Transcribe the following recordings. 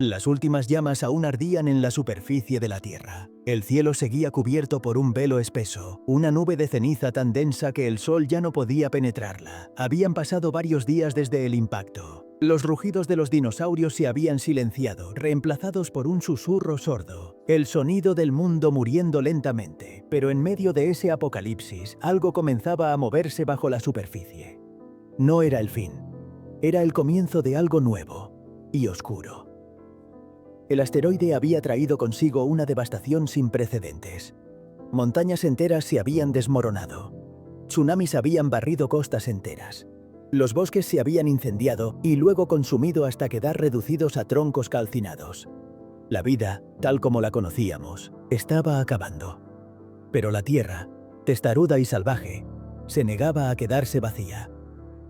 Las últimas llamas aún ardían en la superficie de la Tierra. El cielo seguía cubierto por un velo espeso, una nube de ceniza tan densa que el sol ya no podía penetrarla. Habían pasado varios días desde el impacto. Los rugidos de los dinosaurios se habían silenciado, reemplazados por un susurro sordo, el sonido del mundo muriendo lentamente. Pero en medio de ese apocalipsis, algo comenzaba a moverse bajo la superficie. No era el fin, era el comienzo de algo nuevo y oscuro. El asteroide había traído consigo una devastación sin precedentes. Montañas enteras se habían desmoronado. Tsunamis habían barrido costas enteras. Los bosques se habían incendiado y luego consumido hasta quedar reducidos a troncos calcinados. La vida, tal como la conocíamos, estaba acabando. Pero la Tierra, testaruda y salvaje, se negaba a quedarse vacía.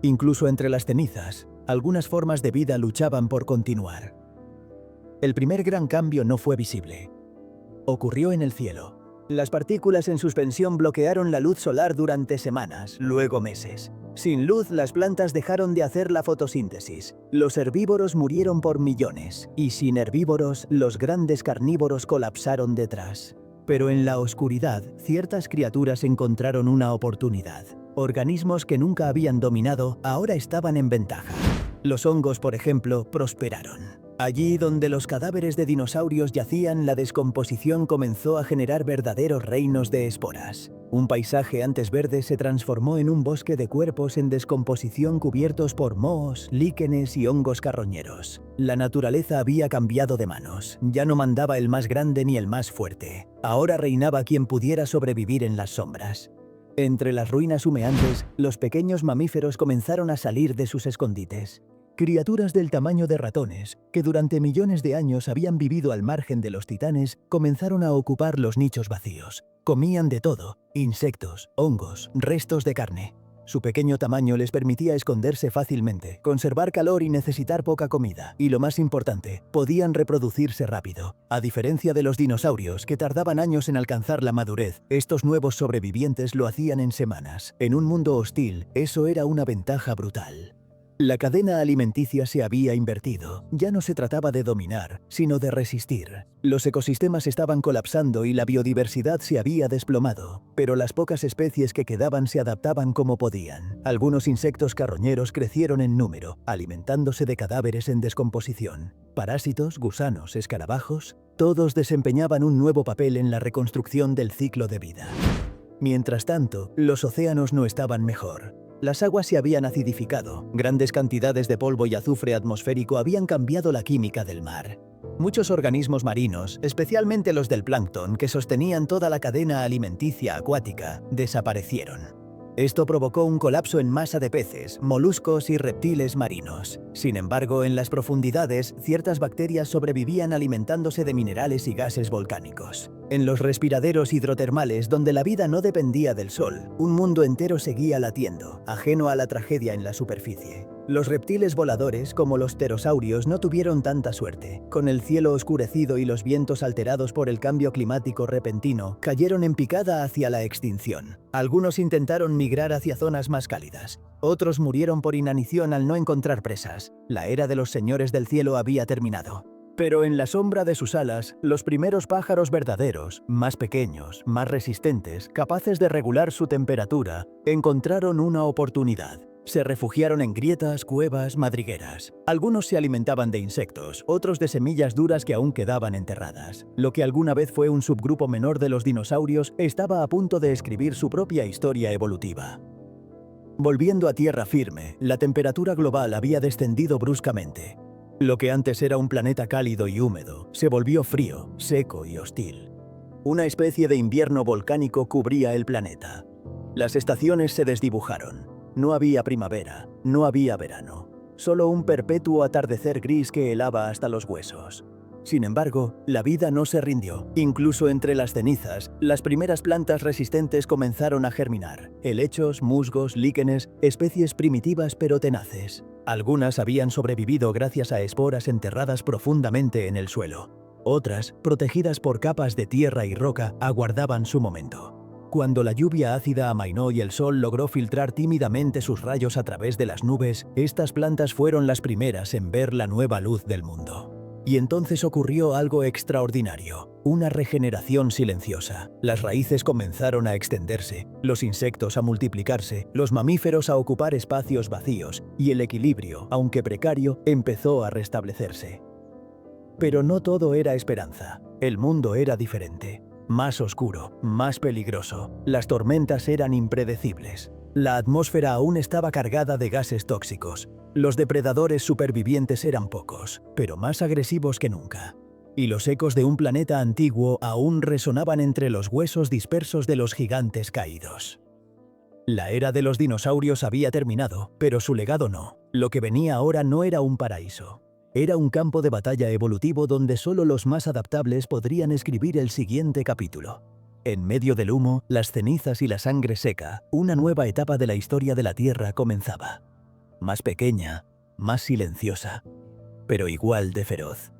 Incluso entre las cenizas, algunas formas de vida luchaban por continuar. El primer gran cambio no fue visible. Ocurrió en el cielo. Las partículas en suspensión bloquearon la luz solar durante semanas, luego meses. Sin luz, las plantas dejaron de hacer la fotosíntesis. Los herbívoros murieron por millones, y sin herbívoros, los grandes carnívoros colapsaron detrás. Pero en la oscuridad, ciertas criaturas encontraron una oportunidad. Organismos que nunca habían dominado, ahora estaban en ventaja. Los hongos, por ejemplo, prosperaron. Allí donde los cadáveres de dinosaurios yacían, la descomposición comenzó a generar verdaderos reinos de esporas. Un paisaje antes verde se transformó en un bosque de cuerpos en descomposición cubiertos por mohos, líquenes y hongos carroñeros. La naturaleza había cambiado de manos. Ya no mandaba el más grande ni el más fuerte. Ahora reinaba quien pudiera sobrevivir en las sombras. Entre las ruinas humeantes, los pequeños mamíferos comenzaron a salir de sus escondites. Criaturas del tamaño de ratones, que durante millones de años habían vivido al margen de los titanes, comenzaron a ocupar los nichos vacíos. Comían de todo: insectos, hongos, restos de carne. Su pequeño tamaño les permitía esconderse fácilmente, conservar calor y necesitar poca comida. Y lo más importante, podían reproducirse rápido. A diferencia de los dinosaurios, que tardaban años en alcanzar la madurez, estos nuevos sobrevivientes lo hacían en semanas. En un mundo hostil, eso era una ventaja brutal. La cadena alimenticia se había invertido. Ya no se trataba de dominar, sino de resistir. Los ecosistemas estaban colapsando y la biodiversidad se había desplomado, pero las pocas especies que quedaban se adaptaban como podían. Algunos insectos carroñeros crecieron en número, alimentándose de cadáveres en descomposición. Parásitos, gusanos, escarabajos, todos desempeñaban un nuevo papel en la reconstrucción del ciclo de vida. Mientras tanto, los océanos no estaban mejor. Las aguas se habían acidificado, grandes cantidades de polvo y azufre atmosférico habían cambiado la química del mar. Muchos organismos marinos, especialmente los del plancton que sostenían toda la cadena alimenticia acuática, desaparecieron. Esto provocó un colapso en masa de peces, moluscos y reptiles marinos. Sin embargo, en las profundidades, ciertas bacterias sobrevivían alimentándose de minerales y gases volcánicos. En los respiraderos hidrotermales, donde la vida no dependía del sol, un mundo entero seguía latiendo, ajeno a la tragedia en la superficie. Los reptiles voladores, como los pterosaurios, no tuvieron tanta suerte. Con el cielo oscurecido y los vientos alterados por el cambio climático repentino, cayeron en picada hacia la extinción. Algunos intentaron migrar hacia zonas más cálidas. Otros murieron por inanición al no encontrar presas. La era de los señores del cielo había terminado. Pero en la sombra de sus alas, los primeros pájaros verdaderos, más pequeños, más resistentes, capaces de regular su temperatura, encontraron una oportunidad. Se refugiaron en grietas, cuevas, madrigueras. Algunos se alimentaban de insectos, otros de semillas duras que aún quedaban enterradas. Lo que alguna vez fue un subgrupo menor de los dinosaurios estaba a punto de escribir su propia historia evolutiva. Volviendo a tierra firme, la temperatura global había descendido bruscamente. Lo que antes era un planeta cálido y húmedo, se volvió frío, seco y hostil. Una especie de invierno volcánico cubría el planeta. Las estaciones se desdibujaron. No había primavera, no había verano, solo un perpetuo atardecer gris que helaba hasta los huesos. Sin embargo, la vida no se rindió. Incluso entre las cenizas, las primeras plantas resistentes comenzaron a germinar. Helechos, musgos, líquenes, especies primitivas pero tenaces. Algunas habían sobrevivido gracias a esporas enterradas profundamente en el suelo. Otras, protegidas por capas de tierra y roca, aguardaban su momento. Cuando la lluvia ácida amainó y el sol logró filtrar tímidamente sus rayos a través de las nubes, estas plantas fueron las primeras en ver la nueva luz del mundo. Y entonces ocurrió algo extraordinario, una regeneración silenciosa. Las raíces comenzaron a extenderse, los insectos a multiplicarse, los mamíferos a ocupar espacios vacíos, y el equilibrio, aunque precario, empezó a restablecerse. Pero no todo era esperanza. El mundo era diferente. Más oscuro, más peligroso. Las tormentas eran impredecibles. La atmósfera aún estaba cargada de gases tóxicos. Los depredadores supervivientes eran pocos, pero más agresivos que nunca. Y los ecos de un planeta antiguo aún resonaban entre los huesos dispersos de los gigantes caídos. La era de los dinosaurios había terminado, pero su legado no. Lo que venía ahora no era un paraíso. Era un campo de batalla evolutivo donde solo los más adaptables podrían escribir el siguiente capítulo. En medio del humo, las cenizas y la sangre seca, una nueva etapa de la historia de la Tierra comenzaba. Más pequeña, más silenciosa, pero igual de feroz.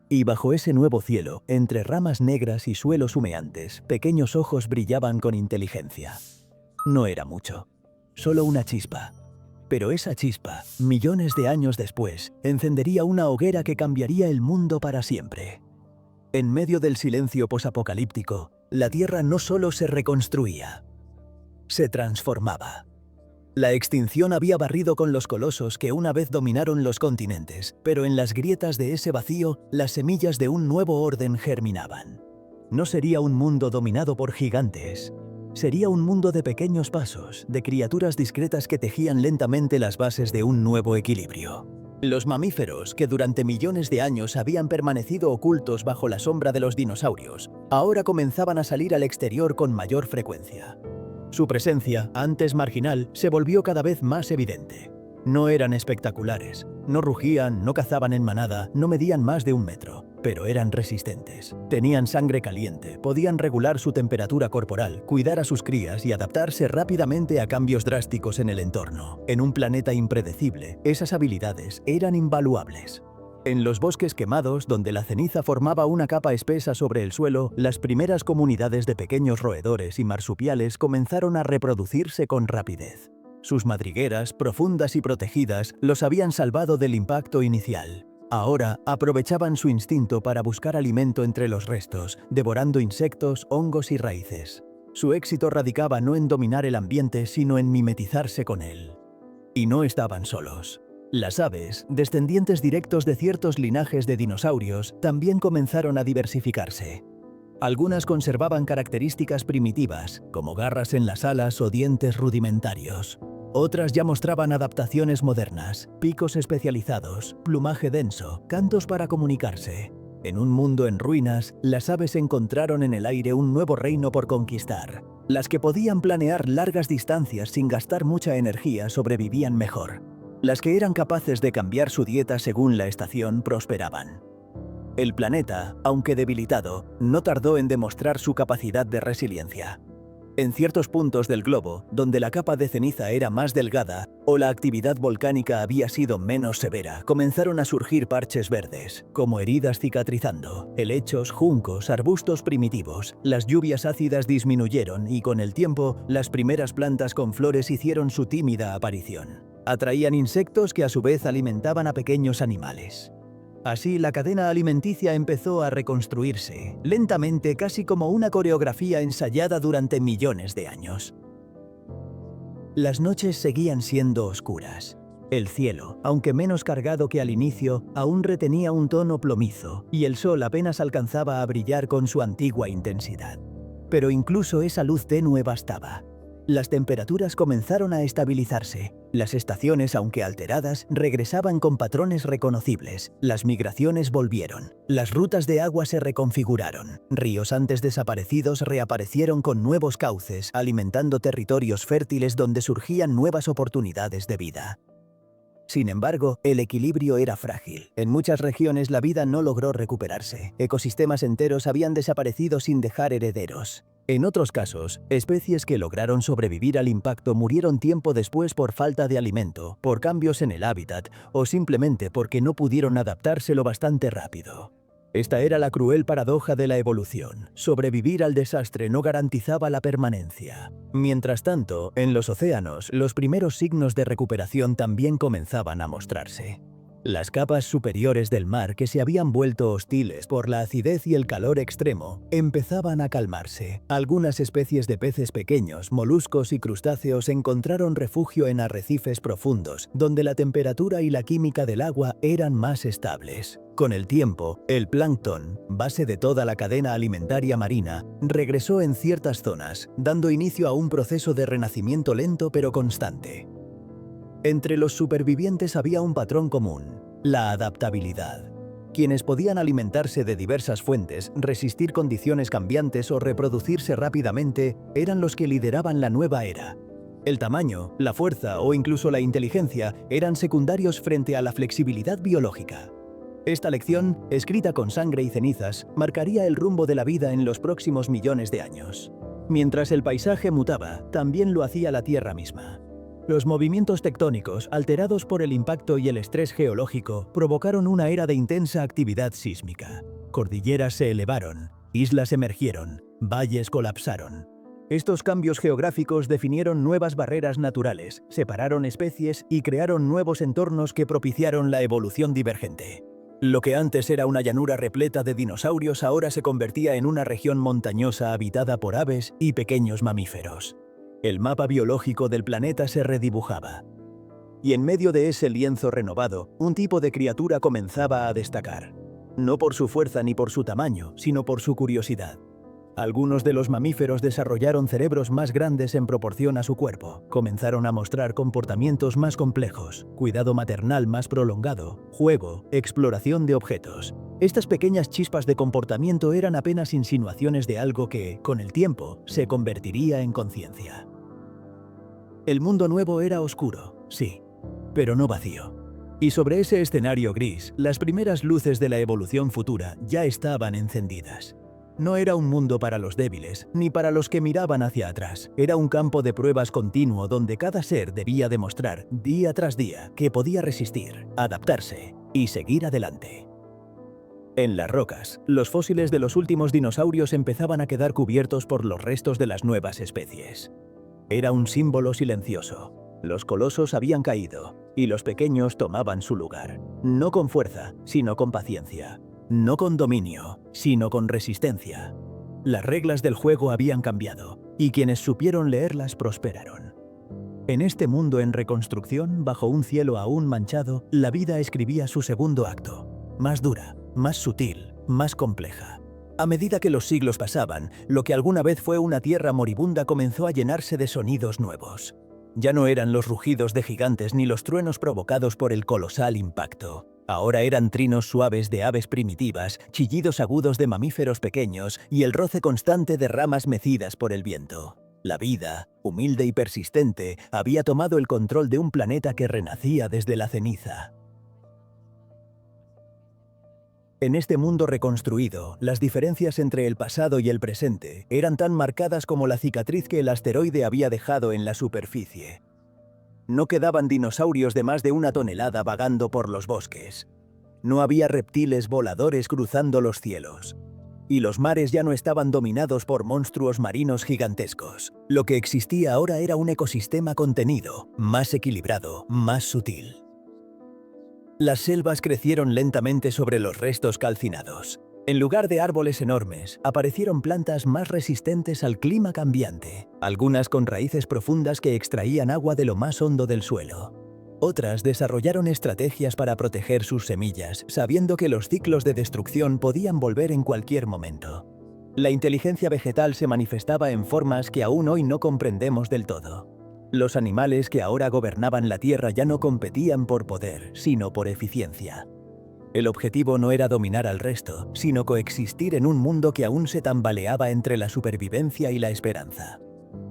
Y bajo ese nuevo cielo, entre ramas negras y suelos humeantes, pequeños ojos brillaban con inteligencia. No era mucho, solo una chispa. Pero esa chispa, millones de años después, encendería una hoguera que cambiaría el mundo para siempre. En medio del silencio posapocalíptico, la Tierra no solo se reconstruía, se transformaba. La extinción había barrido con los colosos que una vez dominaron los continentes, pero en las grietas de ese vacío, las semillas de un nuevo orden germinaban. No sería un mundo dominado por gigantes. Sería un mundo de pequeños pasos, de criaturas discretas que tejían lentamente las bases de un nuevo equilibrio. Los mamíferos, que durante millones de años habían permanecido ocultos bajo la sombra de los dinosaurios, ahora comenzaban a salir al exterior con mayor frecuencia. Su presencia, antes marginal, se volvió cada vez más evidente. No eran espectaculares, no rugían, no cazaban en manada, no medían más de 1 metro, pero eran resistentes. Tenían sangre caliente, podían regular su temperatura corporal, cuidar a sus crías y adaptarse rápidamente a cambios drásticos en el entorno. En un planeta impredecible, esas habilidades eran invaluables. En los bosques quemados, donde la ceniza formaba una capa espesa sobre el suelo, las primeras comunidades de pequeños roedores y marsupiales comenzaron a reproducirse con rapidez. Sus madrigueras, profundas y protegidas, los habían salvado del impacto inicial. Ahora aprovechaban su instinto para buscar alimento entre los restos, devorando insectos, hongos y raíces. Su éxito radicaba no en dominar el ambiente, sino en mimetizarse con él. Y no estaban solos. Las aves, descendientes directos de ciertos linajes de dinosaurios, también comenzaron a diversificarse. Algunas conservaban características primitivas, como garras en las alas o dientes rudimentarios. Otras ya mostraban adaptaciones modernas, picos especializados, plumaje denso, cantos para comunicarse. En un mundo en ruinas, las aves encontraron en el aire un nuevo reino por conquistar. Las que podían planear largas distancias sin gastar mucha energía sobrevivían mejor. Las que eran capaces de cambiar su dieta según la estación prosperaban. El planeta, aunque debilitado, no tardó en demostrar su capacidad de resiliencia. En ciertos puntos del globo, donde la capa de ceniza era más delgada o la actividad volcánica había sido menos severa, comenzaron a surgir parches verdes, como heridas cicatrizando, helechos, juncos, arbustos primitivos. Las lluvias ácidas disminuyeron y con el tiempo, las primeras plantas con flores hicieron su tímida aparición. Atraían insectos que a su vez alimentaban a pequeños animales. Así, la cadena alimenticia empezó a reconstruirse, lentamente, casi como una coreografía ensayada durante millones de años. Las noches seguían siendo oscuras. El cielo, aunque menos cargado que al inicio, aún retenía un tono plomizo, y el sol apenas alcanzaba a brillar con su antigua intensidad. Pero incluso esa luz tenue bastaba. Las temperaturas comenzaron a estabilizarse. Las estaciones, aunque alteradas, regresaban con patrones reconocibles. Las migraciones volvieron. Las rutas de agua se reconfiguraron. Ríos antes desaparecidos reaparecieron con nuevos cauces, alimentando territorios fértiles donde surgían nuevas oportunidades de vida. Sin embargo, el equilibrio era frágil. En muchas regiones la vida no logró recuperarse. Ecosistemas enteros habían desaparecido sin dejar herederos. En otros casos, especies que lograron sobrevivir al impacto murieron tiempo después por falta de alimento, por cambios en el hábitat o simplemente porque no pudieron adaptarse lo bastante rápido. Esta era la cruel paradoja de la evolución. Sobrevivir al desastre no garantizaba la permanencia. Mientras tanto, en los océanos, los primeros signos de recuperación también comenzaban a mostrarse. Las capas superiores del mar, que se habían vuelto hostiles por la acidez y el calor extremo, empezaban a calmarse. Algunas especies de peces pequeños, moluscos y crustáceos encontraron refugio en arrecifes profundos, donde la temperatura y la química del agua eran más estables. Con el tiempo, el plancton, base de toda la cadena alimentaria marina, regresó en ciertas zonas, dando inicio a un proceso de renacimiento lento pero constante. Entre los supervivientes había un patrón común: la adaptabilidad. Quienes podían alimentarse de diversas fuentes, resistir condiciones cambiantes o reproducirse rápidamente eran los que lideraban la nueva era. El tamaño, la fuerza o incluso la inteligencia eran secundarios frente a la flexibilidad biológica. Esta lección, escrita con sangre y cenizas, marcaría el rumbo de la vida en los próximos millones de años. Mientras el paisaje mutaba, también lo hacía la Tierra misma. Los movimientos tectónicos, alterados por el impacto y el estrés geológico, provocaron una era de intensa actividad sísmica. Cordilleras se elevaron, islas emergieron, valles colapsaron. Estos cambios geográficos definieron nuevas barreras naturales, separaron especies y crearon nuevos entornos que propiciaron la evolución divergente. Lo que antes era una llanura repleta de dinosaurios ahora se convertía en una región montañosa habitada por aves y pequeños mamíferos. El mapa biológico del planeta se redibujaba. Y en medio de ese lienzo renovado, un tipo de criatura comenzaba a destacar. No por su fuerza ni por su tamaño, sino por su curiosidad. Algunos de los mamíferos desarrollaron cerebros más grandes en proporción a su cuerpo, comenzaron a mostrar comportamientos más complejos, cuidado maternal más prolongado, juego, exploración de objetos. Estas pequeñas chispas de comportamiento eran apenas insinuaciones de algo que, con el tiempo, se convertiría en conciencia. El mundo nuevo era oscuro, sí, pero no vacío. Y sobre ese escenario gris, las primeras luces de la evolución futura ya estaban encendidas. No era un mundo para los débiles, ni para los que miraban hacia atrás. Era un campo de pruebas continuo donde cada ser debía demostrar, día tras día, que podía resistir, adaptarse y seguir adelante. En las rocas, los fósiles de los últimos dinosaurios empezaban a quedar cubiertos por los restos de las nuevas especies. Era un símbolo silencioso. Los colosos habían caído, y los pequeños tomaban su lugar. No con fuerza, sino con paciencia. No con dominio, sino con resistencia. Las reglas del juego habían cambiado, y quienes supieron leerlas prosperaron. En este mundo en reconstrucción, bajo un cielo aún manchado, la vida escribía su segundo acto. Más dura, más sutil, más compleja. A medida que los siglos pasaban, lo que alguna vez fue una tierra moribunda comenzó a llenarse de sonidos nuevos. Ya no eran los rugidos de gigantes ni los truenos provocados por el colosal impacto. Ahora eran trinos suaves de aves primitivas, chillidos agudos de mamíferos pequeños y el roce constante de ramas mecidas por el viento. La vida, humilde y persistente, había tomado el control de un planeta que renacía desde la ceniza. En este mundo reconstruido, las diferencias entre el pasado y el presente eran tan marcadas como la cicatriz que el asteroide había dejado en la superficie. No quedaban dinosaurios de más de 1 tonelada vagando por los bosques. No había reptiles voladores cruzando los cielos. Y los mares ya no estaban dominados por monstruos marinos gigantescos. Lo que existía ahora era un ecosistema contenido, más equilibrado, más sutil. Las selvas crecieron lentamente sobre los restos calcinados. En lugar de árboles enormes, aparecieron plantas más resistentes al clima cambiante, algunas con raíces profundas que extraían agua de lo más hondo del suelo. Otras desarrollaron estrategias para proteger sus semillas, sabiendo que los ciclos de destrucción podían volver en cualquier momento. La inteligencia vegetal se manifestaba en formas que aún hoy no comprendemos del todo. Los animales que ahora gobernaban la Tierra ya no competían por poder, sino por eficiencia. El objetivo no era dominar al resto, sino coexistir en un mundo que aún se tambaleaba entre la supervivencia y la esperanza.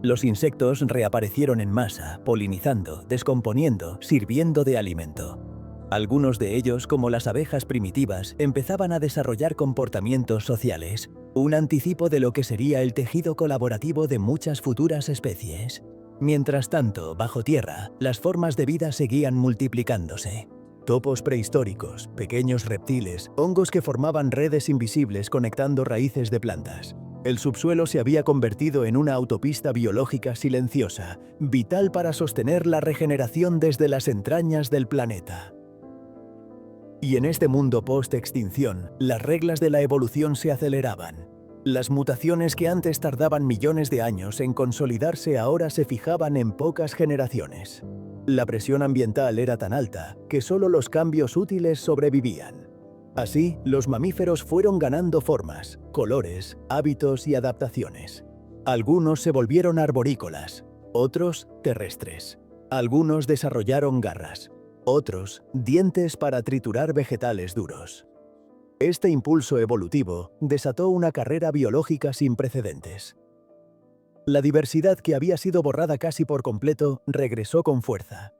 Los insectos reaparecieron en masa, polinizando, descomponiendo, sirviendo de alimento. Algunos de ellos, como las abejas primitivas, empezaban a desarrollar comportamientos sociales, un anticipo de lo que sería el tejido colaborativo de muchas futuras especies. Mientras tanto, bajo tierra, las formas de vida seguían multiplicándose. Topos prehistóricos, pequeños reptiles, hongos que formaban redes invisibles conectando raíces de plantas. El subsuelo se había convertido en una autopista biológica silenciosa, vital para sostener la regeneración desde las entrañas del planeta. Y en este mundo post-extinción, las reglas de la evolución se aceleraban. Las mutaciones que antes tardaban millones de años en consolidarse ahora se fijaban en pocas generaciones. La presión ambiental era tan alta que solo los cambios útiles sobrevivían. Así, los mamíferos fueron ganando formas, colores, hábitos y adaptaciones. Algunos se volvieron arborícolas, otros terrestres. Algunos desarrollaron garras, otros dientes para triturar vegetales duros. Este impulso evolutivo desató una carrera biológica sin precedentes. La diversidad que había sido borrada casi por completo regresó con fuerza.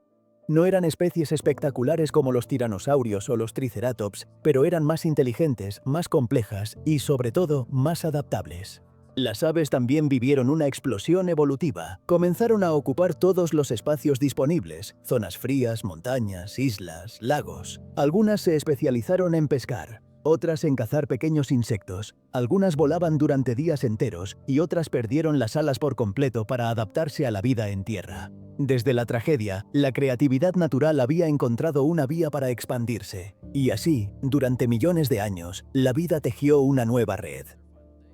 No eran especies espectaculares como los tiranosaurios o los triceratops, pero eran más inteligentes, más complejas y, sobre todo, más adaptables. Las aves también vivieron una explosión evolutiva. Comenzaron a ocupar todos los espacios disponibles, zonas frías, montañas, islas, lagos. Algunas se especializaron en pescar, otras en cazar pequeños insectos, algunas volaban durante días enteros y otras perdieron las alas por completo para adaptarse a la vida en tierra. Desde la tragedia, la creatividad natural había encontrado una vía para expandirse, y así, durante millones de años, la vida tejió una nueva red.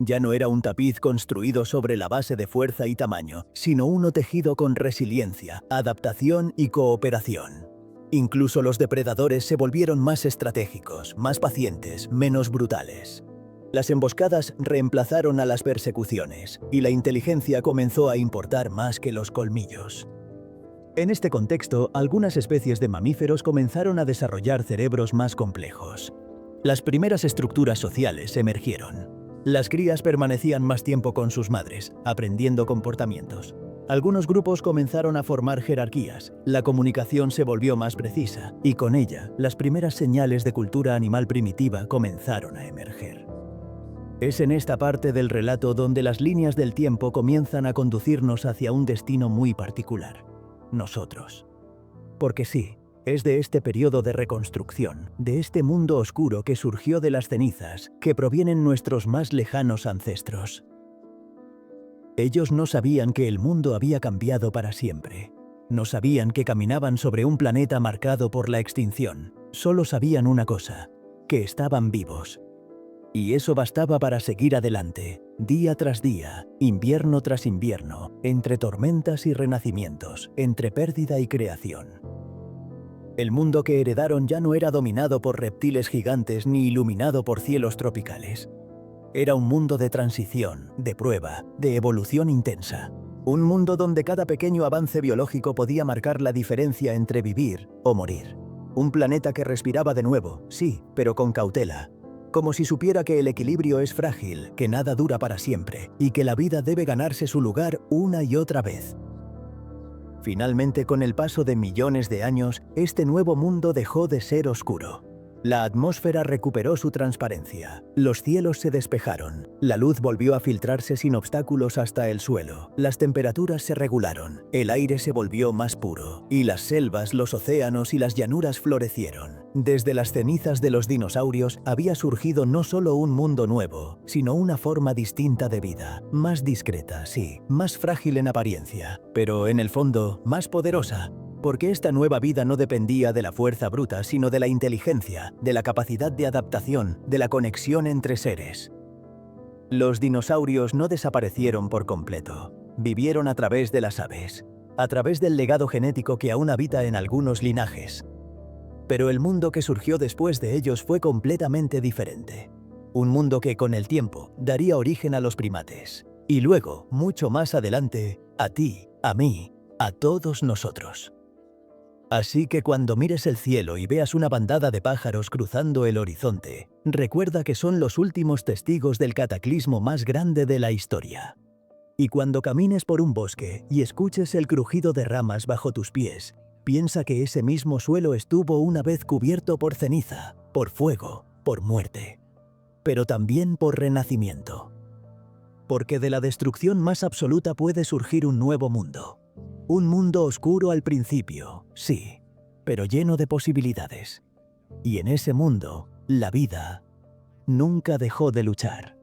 Ya no era un tapiz construido sobre la base de fuerza y tamaño, sino uno tejido con resiliencia, adaptación y cooperación. Incluso los depredadores se volvieron más estratégicos, más pacientes, menos brutales. Las emboscadas reemplazaron a las persecuciones, y la inteligencia comenzó a importar más que los colmillos. En este contexto, algunas especies de mamíferos comenzaron a desarrollar cerebros más complejos. Las primeras estructuras sociales emergieron. Las crías permanecían más tiempo con sus madres, aprendiendo comportamientos. Algunos grupos comenzaron a formar jerarquías, la comunicación se volvió más precisa, y con ella, las primeras señales de cultura animal primitiva comenzaron a emerger. Es en esta parte del relato donde las líneas del tiempo comienzan a conducirnos hacia un destino muy particular: nosotros. Porque sí, es de este periodo de reconstrucción, de este mundo oscuro que surgió de las cenizas, que provienen nuestros más lejanos ancestros. Ellos no sabían que el mundo había cambiado para siempre. No sabían que caminaban sobre un planeta marcado por la extinción. Solo sabían una cosa: que estaban vivos. Y eso bastaba para seguir adelante, día tras día, invierno tras invierno, entre tormentas y renacimientos, entre pérdida y creación. El mundo que heredaron ya no era dominado por reptiles gigantes ni iluminado por cielos tropicales. Era un mundo de transición, de prueba, de evolución intensa. Un mundo donde cada pequeño avance biológico podía marcar la diferencia entre vivir o morir. Un planeta que respiraba de nuevo, sí, pero con cautela. Como si supiera que el equilibrio es frágil, que nada dura para siempre, y que la vida debe ganarse su lugar una y otra vez. Finalmente, con el paso de millones de años, este nuevo mundo dejó de ser oscuro. La atmósfera recuperó su transparencia, los cielos se despejaron, la luz volvió a filtrarse sin obstáculos hasta el suelo, las temperaturas se regularon, el aire se volvió más puro, y las selvas, los océanos y las llanuras florecieron. Desde las cenizas de los dinosaurios había surgido no solo un mundo nuevo, sino una forma distinta de vida, más discreta, sí, más frágil en apariencia, pero en el fondo más poderosa. Porque esta nueva vida no dependía de la fuerza bruta, sino de la inteligencia, de la capacidad de adaptación, de la conexión entre seres. Los dinosaurios no desaparecieron por completo. Vivieron a través de las aves, a través del legado genético que aún habita en algunos linajes. Pero el mundo que surgió después de ellos fue completamente diferente. Un mundo que con el tiempo daría origen a los primates. Y luego, mucho más adelante, a ti, a mí, a todos nosotros. Así que cuando mires el cielo y veas una bandada de pájaros cruzando el horizonte, recuerda que son los últimos testigos del cataclismo más grande de la historia. Y cuando camines por un bosque y escuches el crujido de ramas bajo tus pies, piensa que ese mismo suelo estuvo una vez cubierto por ceniza, por fuego, por muerte, pero también por renacimiento. Porque de la destrucción más absoluta puede surgir un nuevo mundo. Un mundo oscuro al principio, sí, pero lleno de posibilidades. Y en ese mundo, la vida nunca dejó de luchar.